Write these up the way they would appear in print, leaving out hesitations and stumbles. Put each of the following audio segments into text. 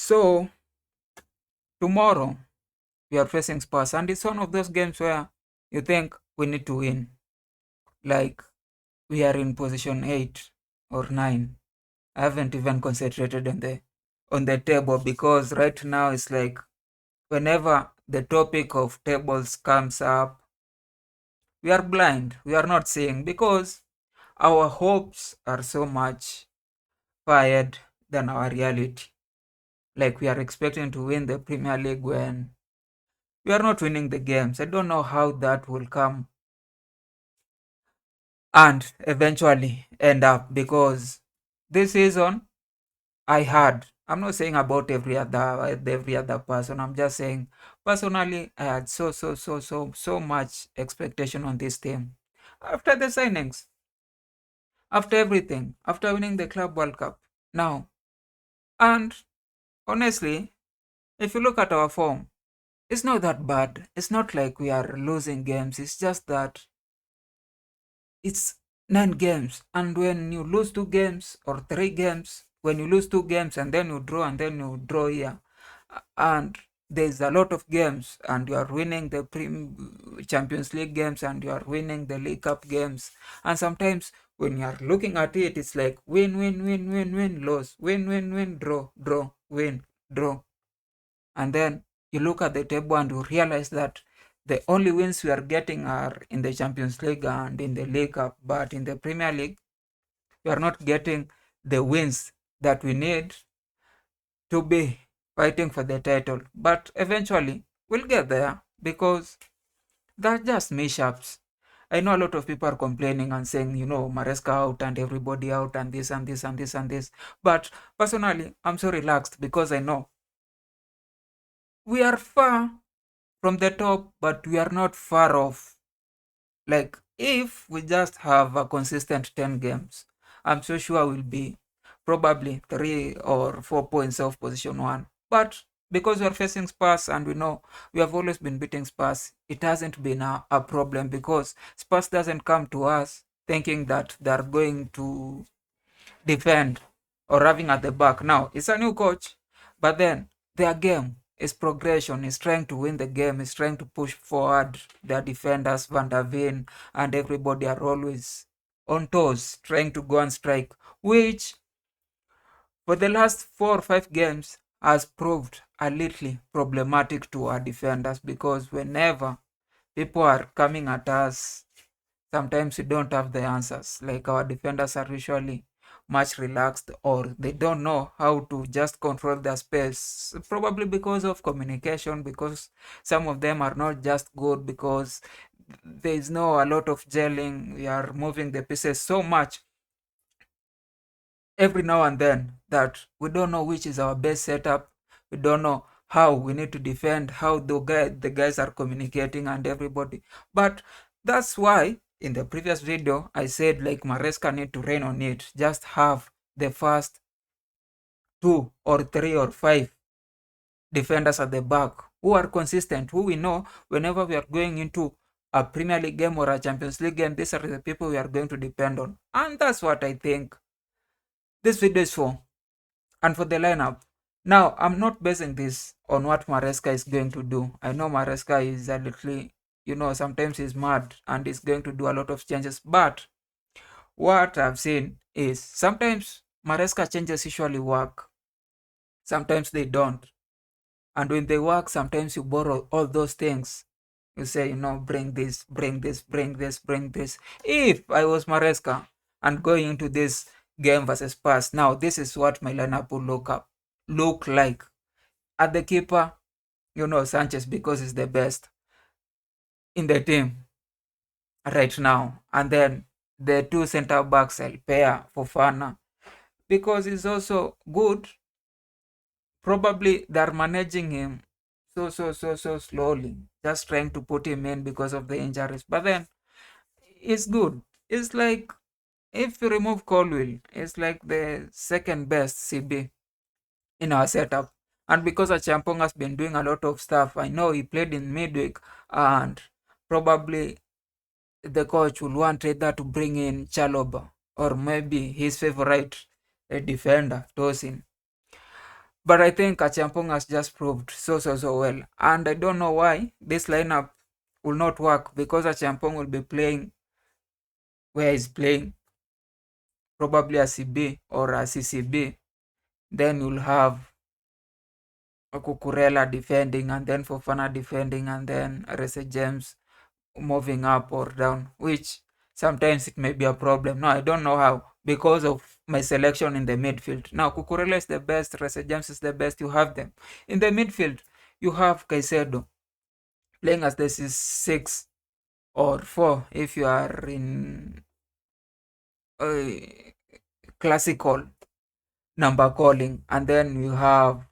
So tomorrow we are facing Spurs, and it's one of those games where you think we need to win. Like we are in position 8 or 9. I haven't even concentrated on the table because right now it's like whenever the topic of tables comes up, we are blind. We are not seeing because our hopes are so much higher than our reality. Like we are expecting to win the Premier League when we are not winning the games. I don't know how that will come and eventually end up because this season I had. I'm not saying about every other person. I'm just saying personally I had so much expectation on this team. After the signings, after everything, after winning the Club World Cup. Now, and honestly, if you look at our form, it's not that bad. It's not like we are losing games. It's just that it's 9 games. And when you lose 2 games or 3 games, when you lose 2 games and then you draw here, and there's a lot of games, and you are winning the Champions League games and you are winning the League Cup games. And sometimes when you are looking at it, it's like win, win, win, win, win, lose, win, win, win, draw, draw, win, draw. And then you look at the table and you realize that the only wins we are getting are in the Champions League and in the League Cup, but in the Premier League, we are not getting the wins that we need to be fighting for the title. But eventually, we'll get there because they're just mishaps. I know a lot of people are complaining and saying, Maresca out and everybody out and this and this and this and this. But personally, I'm so relaxed because I know we are far from the top, but we are not far off. Like, if we just have a consistent 10 games, I'm so sure we'll be probably 3 or 4 points off position one. But because we're facing Spurs and we know we have always been beating Spurs, it hasn't been a problem because Spurs doesn't come to us thinking that they're going to defend or having at the back. Now, it's a new coach, but then their game is progression, is trying to win the game, is trying to push forward their defenders, Van der Ven, and everybody are always on toes, trying to go and strike, which for the last 4 or 5 games has proved a little problematic to our defenders because whenever people are coming at us, sometimes we don't have the answers. Like our defenders are usually much relaxed or they don't know how to just control their space. Probably because of communication, because some of them are not just good because there is no a lot of gelling. We are moving the pieces so much every now and then that we don't know which is our best setup. We don't know how we need to defend, how the guys are communicating and everybody. But that's why in the previous video I said like Maresca need to rain on it. Just have the first 2 or 3 or 5 defenders at the back who are consistent, who we know whenever we are going into a Premier League game or a Champions League game, these are the people we are going to depend on. And that's what I think this video is for. And for the lineup, now I'm not basing this on what Maresca is going to do. I know Maresca is a little, sometimes he's mad and he's going to do a lot of changes. But what I've seen is sometimes Maresca changes usually work, sometimes they don't. And when they work, sometimes you borrow all those things. You say, bring this, bring this, bring this, bring this. If I was Maresca and going into this game versus Spurs, now this is what my lineup will look like. At the keeper, Sanchez because he's the best in the team right now. And then the two center backs I'll pair for Fana because he's also good. Probably they're managing him so slowly, just trying to put him in because of the injuries. But then it's good. It's like if you remove Colwill, it's like the second best CB in our setup. And because Achampong has been doing a lot of stuff, I know he played in midweek, and probably the coach will want either to bring in Chaloba or maybe his favorite defender, Tosin. But I think Achampong has just proved so well. And I don't know why this lineup will not work, because Achampong will be playing where he's playing, probably a CB or a CCB. Then you'll have Kukurela defending, and then Fofana defending, and then Rese James moving up or down, which sometimes it may be a problem. No, I don't know how, because of my selection in the midfield. Now, Kukurela is the best, Rese James is the best, you have them. In the midfield, you have Caicedo playing as this is 6 or 4 if you are in uh, classical number calling, and then you have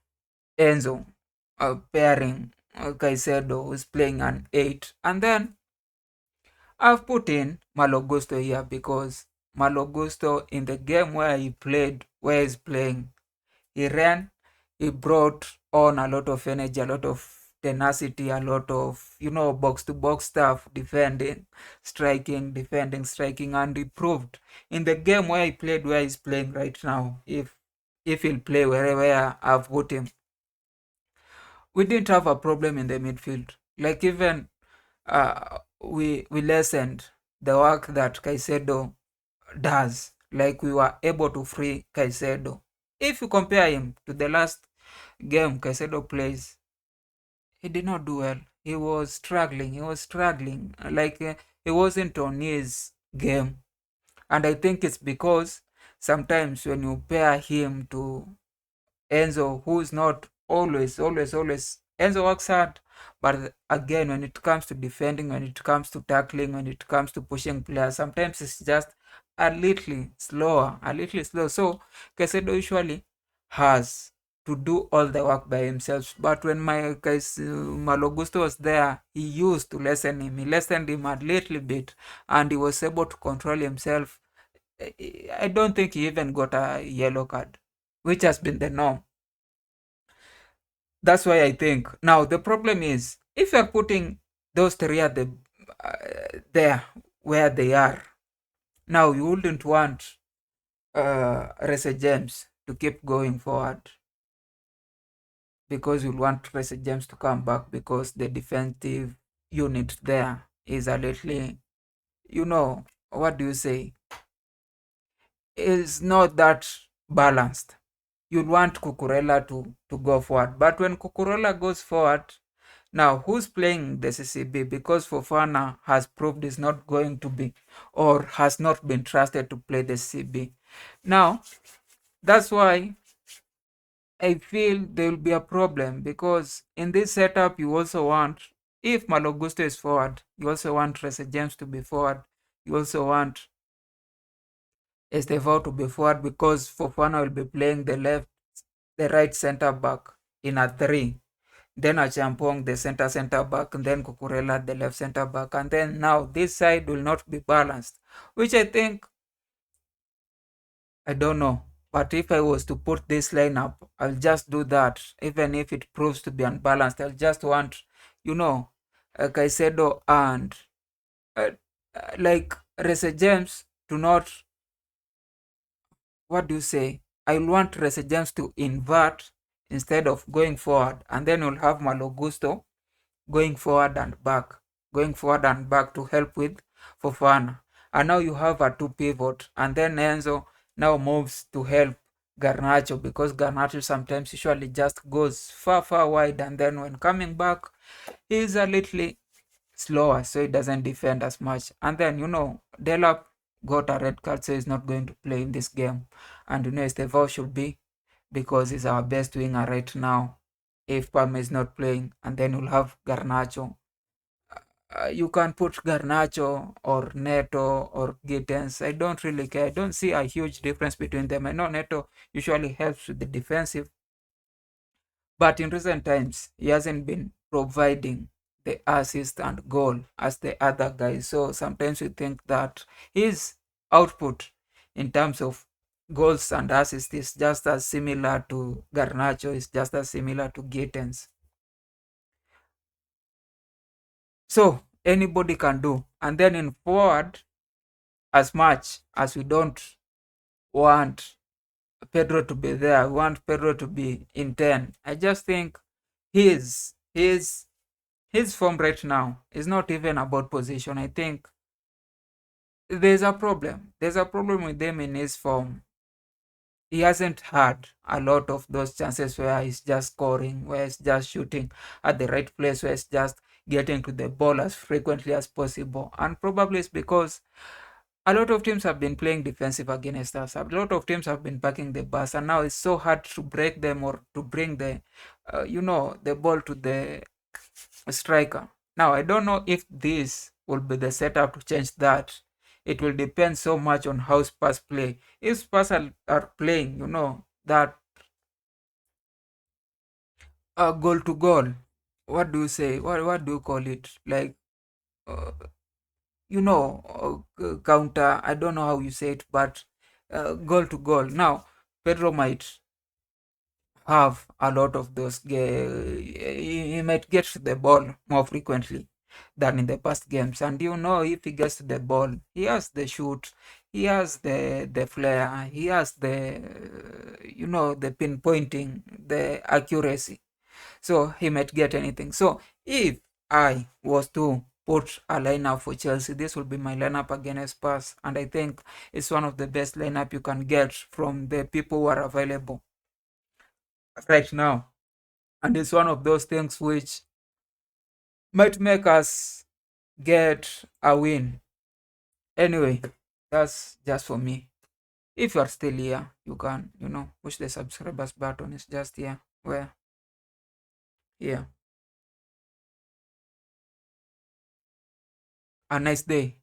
Enzo pairing Caicedo, who's playing an 8, and then I've put in Malogusto here because Malogusto, in the game where he played, where he's playing, he ran, he brought on a lot of energy, a lot of tenacity, a lot of, box to box stuff, defending, striking, defending, striking, and he proved in the game where he played, where he's playing right now, if he'll play wherever I've put him, we didn't have a problem in the midfield. Like, even we lessened the work that Caicedo does. Like, we were able to free Caicedo. If you compare him to the last game Caicedo plays, he did not do well. He was struggling. He was struggling. Like, he wasn't on his game. And I think it's because sometimes when you pair him to Enzo, who's not always. Enzo works hard, but again, when it comes to defending, when it comes to tackling, when it comes to pushing players, sometimes it's just a little slower, a little slow. So Caicedo usually has to do all the work by himself. But when Malogusto was there, he used to lessen him. He lessened him a little bit, and he was able to control himself. I don't think he even got a yellow card, which has been the norm. That's why I think now the problem is, if you're putting those three at there where they are now, you wouldn't want Rese James to keep going forward, because you want Rese James to come back, because the defensive unit there is a little, what do you say, is not that balanced. You'd want Cucurella to go forward. But when Cucurella goes forward, now who's playing the CCB? Because Fofana has proved is not going to be, or has not been trusted to play the CCB. Now, that's why I feel there will be a problem, because in this setup, you also want, if Malogusto is forward, you also want Rese James to be forward. You also want Estevao to be forward, because Fofana will be playing the right center back in a 3. Then Achampong, the center back, and then Cucurella, the left center back. And then now this side will not be balanced, which I think, I don't know. But if I was to put this lineup, I'll just do that. Even if it proves to be unbalanced, I'll just want, Caicedo and uh, like Rese James to not, what do you say? I want Rese James to invert instead of going forward. And then you'll have Malogusto going forward and back to help with Fofana. And now you have a 2 pivot, and then Enzo now moves to help Garnacho, because Garnacho sometimes usually just goes far wide, and then when coming back, he's a little slower, so he doesn't defend as much. And then, Delap got a red card, so he's not going to play in this game. And Estevao should be, because he's our best winger right now, if Palmer is not playing. And then you'll have Garnacho. You can put Garnacho or Neto or Gittens. I don't really care. I don't see a huge difference between them. I know Neto usually helps with the defensive, but in recent times, he hasn't been providing the assist and goal as the other guys. So sometimes we think that his output in terms of goals and assists is just as similar to Garnacho, is just as similar to Gittens. So anybody can do. And then in forward, as much as we don't want Pedro to be there. I want Pedro to be in 10. I just think his form right now is not even about position. I think there's a problem. There's a problem with him in his form. He hasn't had a lot of those chances where he's just scoring, where he's just shooting at the right place, where he's just getting to the ball as frequently as possible. And probably it's because a lot of teams have been playing defensive against us. A lot of teams have been backing the bus, and now it's so hard to break them or to bring the ball to the striker. Now, I don't know if this will be the setup to change that. It will depend so much on how Spurs play. If Spurs are playing, that goal to goal, what do you say? What do you call it? Like, uh, counter. I don't know how you say it, but goal to goal. Now, Pedro might have a lot of those. He might get to the ball more frequently than in the past games. And if he gets to the ball, he has the shoot, he has the flair, he has the pinpointing, the accuracy. So he might get anything. So if I was to put a lineup for Chelsea, this will be my lineup against Spurs, and I think it's one of the best lineup you can get from the people who are available right now, and it's one of those things which might make us get a win. Anyway, that's just for me. If you are still here, you can, push the subscribers button. It's just here. Where? Here. A nice day.